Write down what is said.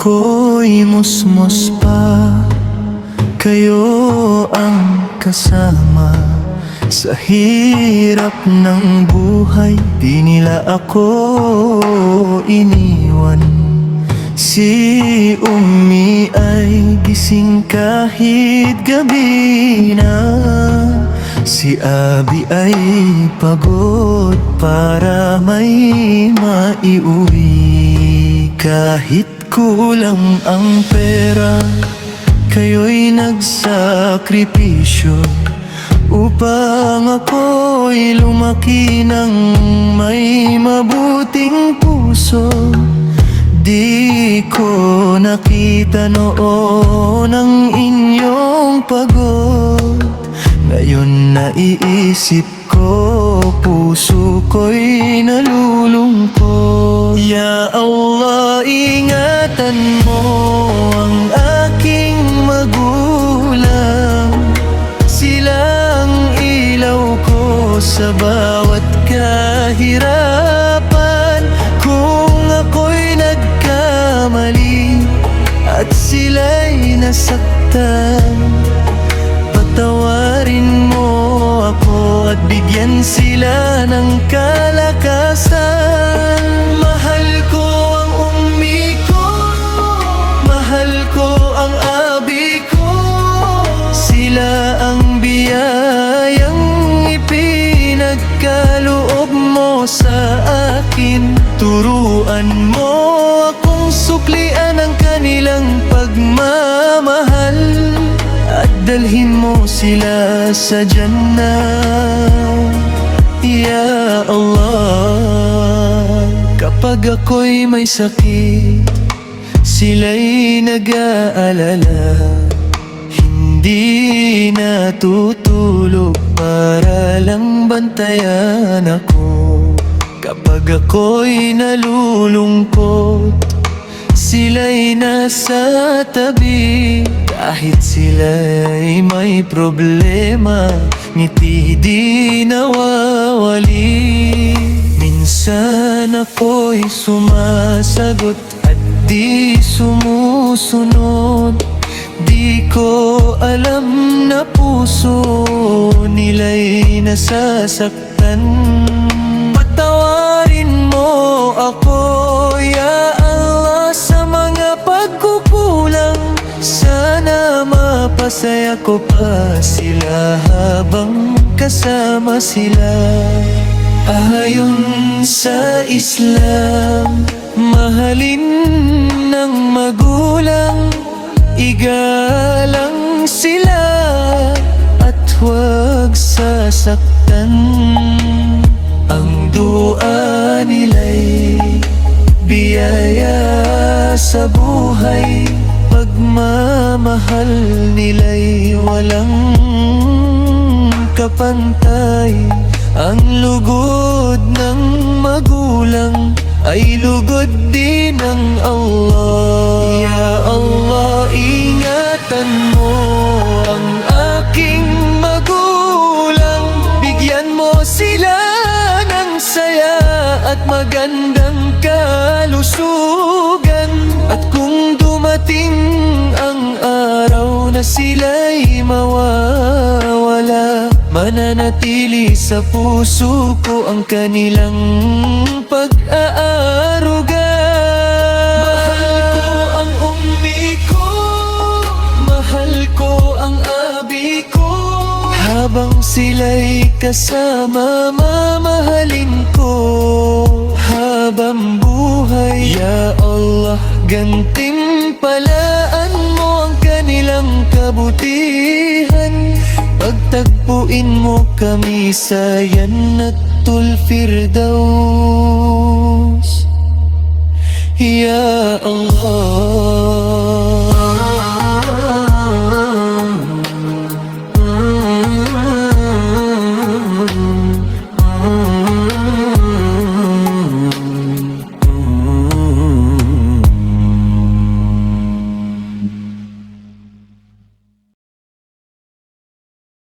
ako'y musmos pa, kayo ang kasama. Sa hirap ng buhay, di nila ako iniwan. Si Umi ay gising kahit gabi na. Si Abi ay pagod para may maiuwi. Kahit kulang ang pera, kayo'y nagsakripisyo upang ako'y lumaki ng may mabuting puso. Di ko nakita noon ang inyong pagod. Ngayon naiisip ko, puso ko'y nalulungkot. Ya Allah, ingatan mo ang aking magulang. Silang ilaw ko sa bawat kahirapan. Kung ako'y nagkamali at sila'y nasaktan, patawarin mo ako at bigyan sila ng kalakasan. Mahal ko ang Umi ko, mahal ko ang Abi ko. Sila ang biyayang ipinagkaloob mo sa akin. Turuan mo akong suklian ang kanilang pagmamahal at dalhin mo sila sa Jannah, Ya Allah. Kapag ako'y may sakit, sila'y nag-aalala. Hindi natutulog para lang bantayan ako. Kapag ako'y nalulungkot, sila'y nasa tabi. Kahit sila'y may problema, ngiti di nawawali. Minsan ako'y sumasagot at di sumusunod. Di ko alam na puso nila'y nasasaktan. Patawarin mo ako, Ya Allah, sa mga pagkukulang. Sana mapasaya ko pa sila habang kasama sila. Ayon sa Islam, mahalin ng magulang, igalang sila at huwag sasaktan. Ang dua nila'y biyaya sa buhay, pagmamahal nila'y walang kapantay. Ang lugod ng magulang ay lugod din ng Allah. Ya Allah, ingatan mo ang aking magulang. Bigyan mo sila ng saya at magandang kalusugan. At kung dumating ang araw na sila'y mawawala, mananatili sa puso ko ang kanilang pag-aaruga. Mahal ko ang Umi ko, mahal ko ang Abi ko. Habang sila'y kasama, mamahalin ko habang buhay. Ya Allah, gantimpalaan mo ang kanilang kabutihan. Pagtagpuin mo kami sa Jannatul Firdaus, Ya Allah.